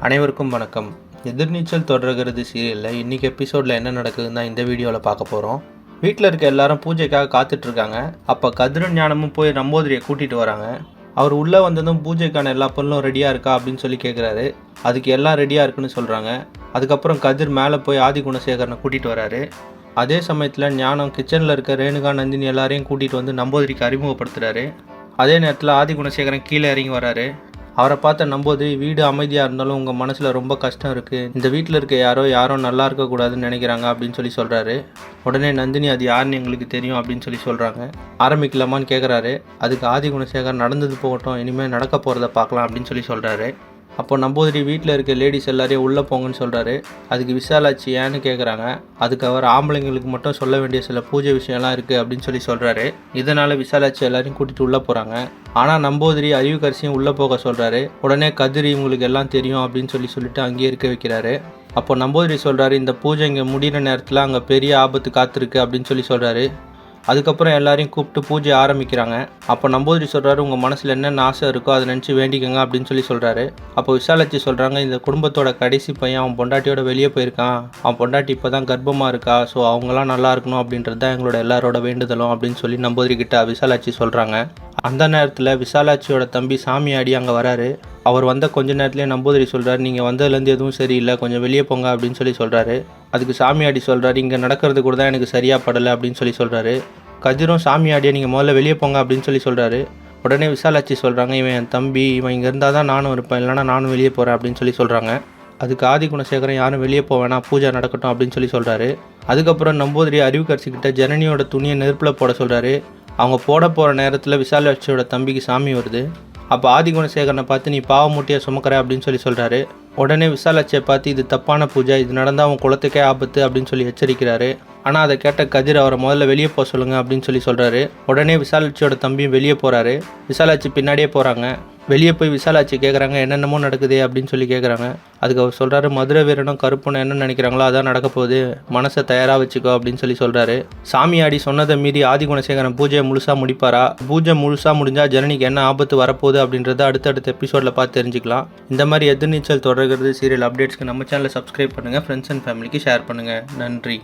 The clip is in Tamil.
அனைவருக்கும் வணக்கம். எதிர்நீச்சல் தொடர்கிறது சீரியலில் இன்றைக்கி எபிசோடில் என்ன நடக்குதுன்னு தான் இந்த வீடியோவில் பார்க்க போகிறோம். வீட்டில் இருக்க எல்லாரும் பூஜைக்காக காத்துட்ருக்காங்க. அப்போ கதிரும் ஞானமும் போய் நம்பூதிரியை கூட்டிகிட்டு வராங்க. அவர் உள்ளே வந்ததும் பூஜைக்கான எல்லா பொருளும் ரெடியாக இருக்கா அப்படின்னு சொல்லி கேட்குறாரு. அதுக்கு எல்லாம் ரெடியாக இருக்குன்னு சொல்கிறாங்க. அதுக்கப்புறம் கதிர் மேலே போய் ஆதி குணசேகரனை கூட்டிகிட்டு வராரு. அதே சமயத்தில் ஞானம் கிச்சனில் இருக்க ரேணுகா நந்தினி எல்லாரையும் கூட்டிகிட்டு வந்து நம்பூதிரிக்கு அறிமுகப்படுத்துகிறாரு. அதே நேரத்தில் ஆதி குணசேகரன் கீழே இறங்கி வராரு. அவரை பார்த்த நம்பூதிரி, வீடு அமைதியாக இருந்தாலும் உங்கள் மனசில் ரொம்ப கஷ்டம் இருக்குது, இந்த வீட்டில் இருக்க யாரோ நல்லா இருக்கக்கூடாதுன்னு நினைக்கிறாங்க அப்படின்னு சொல்லி சொல்கிறாரு. உடனே நந்தினி, அது யாருன்னு எங்களுக்கு தெரியும் அப்படின்னு சொல்லி சொல்கிறாங்க. ஆரம்பிக்கலாமான்னு கேட்குறாரு. அதுக்கு ஆதி குணசேகர், நடந்தது போகட்டும், இனிமேல் நடக்க போகிறத பார்க்கலாம் அப்படின்னு சொல்லி சொல்கிறாரு. அப்போ நம்பூதிரி, வீட்டில் இருக்க லேடிஸ் எல்லாரையும் உள்ளே போங்கன்னு சொல்கிறாரு. அதுக்கு விசாலாட்சி ஏன்னு கேட்குறாங்க. அதுக்கு அவர், ஆம்பளைங்களுக்கு மட்டும் சொல்ல வேண்டிய சில பூஜை விஷயம்லாம் இருக்குது அப்படின்னு சொல்லி சொல்கிறாரு. இதனால் விசாலாட்சி எல்லாரையும் கூட்டிகிட்டு உள்ளே போகிறாங்க. ஆனால் நம்பூதிரி அறிவுக்கரசியும் உள்ளே போக சொல்கிறாரு. உடனே கதிர், இவங்களுக்கு எல்லாம் தெரியும் அப்படின்னு சொல்லிட்டு அங்கேயே இருக்க வைக்கிறாரு. அப்போ நம்பூதிரி சொல்கிறாரு, இந்த பூஜை இங்கே முடிகிற நேரத்தில் அங்கே பெரிய ஆபத்து காத்திருக்கு அப்படின்னு சொல்லி சொல்கிறாரு. அதுக்கப்புறம் எல்லாரையும் கூப்பிட்டு பூஜை ஆரம்பிக்கிறாங்க. அப்போ நம்பூதிரி சொல்கிறாரு, உங்கள் மனசில் என்னென்ன ஆசை இருக்கோ அதை நினச்சி வேண்டிக்கங்க அப்படின்னு சொல்லி சொல்கிறாரு. அப்போ விசாலாட்சி சொல்கிறாங்க, இந்த குடும்பத்தோட கடைசி பையன் அவன் பொண்டாட்டியோட வெளியே போயிருக்கான், அவன் பொண்டாட்டி இப்போ தான் கர்ப்பமாக இருக்கா, ஸோ அவங்களாம் நல்லா இருக்கணும் அப்படின்றது தான் எங்களோட எல்லாரோட வேண்டுதலும் அப்படின்னு சொல்லி நம்பூதிரி கிட்ட விசாலாட்சி சொல்கிறாங்க. அந்த நேரத்தில் விசாலாட்சியோட தம்பி சாமியாடி அங்கே வராரு. அவர் வந்த கொஞ்ச நேரத்துலேயே நம்பூதிரி சொல்கிறார், நீங்கள் வந்ததுலேருந்து எதுவும் சரியில்லை, கொஞ்சம் வெளியே போங்க அப்படின்னு சொல்லி சொல்கிறாரு. அதுக்கு சாமியாடி சொல்கிறாரு, இங்கே நடக்கிறது கூட தான் எனக்கு சரியாக படலை அப்படின்னு சொல்லி சொல்கிறாரு. கதிரும் சாமியாடியை நீங்கள் முதல்ல வெளியே போங்க அப்படின்னு சொல்லி சொல்கிறாரு. உடனே விசாலாட்சி சொல்கிறாங்க, இவன் என் தம்பி, இவன் இங்கே இருந்தால் தான் நானும் இருப்பேன், இல்லைனா நானும் வெளியே போகிறேன் அப்படின்னு சொல்லி சொல்கிறாங்க. அதுக்கு ஆதி குணசேகரன், யாரும் வெளியே போவேனா, பூஜை நடக்கட்டும் அப்படின்னு சொல்லி சொல்கிறாரு. அதுக்கப்புறம் நம்பூதிரி அறிவுக்கரசிக்கிட்ட ஜனனியோட துணியை நெருப்பில் போட சொல்கிறாரு. அவங்க போட போகிற நேரத்தில் விசாலாட்சியோட தம்பிக்கு சாமி வருது. அப்போ ஆதி குணசேகரனை பார்த்து, நீ பாவமூட்டியாக சுமக்கிற அப்படின்னு சொல்லி சொல்கிறாரு. உடனே விசாலாட்சியை பார்த்து, இது தப்பான பூஜை, இது நடந்தால் அவன் குலத்துக்கே ஆபத்து அப்படின்னு சொல்லி எச்சரிக்கிறாரு. ஆனால் அதை கேட்ட கதிர், அவரை முதல்ல வெளியே போக சொல்லுங்கள் அப்படின்னு சொல்லி சொல்கிறாரு. உடனே விசாலாட்சியோட தம்பியும் வெளியே போகிறாரு. விசாலாட்சி பின்னாடியே போகிறாங்க. வெளியே போய் விசாலாட்சி கேட்குறாங்க, என்னென்னமோ நடக்குது அப்படின்னு சொல்லி கேட்குறாங்க. அதுக்கு அவர் சொல்கிறாரு, மதுரை வீரனும் கருப்புன்னு என்ன நினைக்கிறாங்களோ அதான் நடக்க போகுது, மனசை தயாராக வச்சுக்கோ அப்படின்னு சொல்லி சொல்கிறாரு. சாமியாடி சொன்னதை மீறி ஆதி குணசேகரன் பூஜையை முழுசாக முடிப்பாரா, பூஜை முழுசாக முடிஞ்சால் ஜனனிக்கு என்ன ஆபத்து வரப்போகுது அப்படின்றத அடுத்தடுத்த எபிசோடில் பார்த்து தெரிஞ்சுக்கலாம். இந்த மாதிரி எதிர்நீச்சல் தொடர்கிறது சீரியல் அப்டேட்ஸ்க்கு நம்ம சேனலை சப்ஸ்கிரைப் பண்ணுங்கள், ஃப்ரெண்ட்ஸ் அண்ட் ஃபேமிலிக்கு ஷேர் பண்ணுங்கள். நன்றி.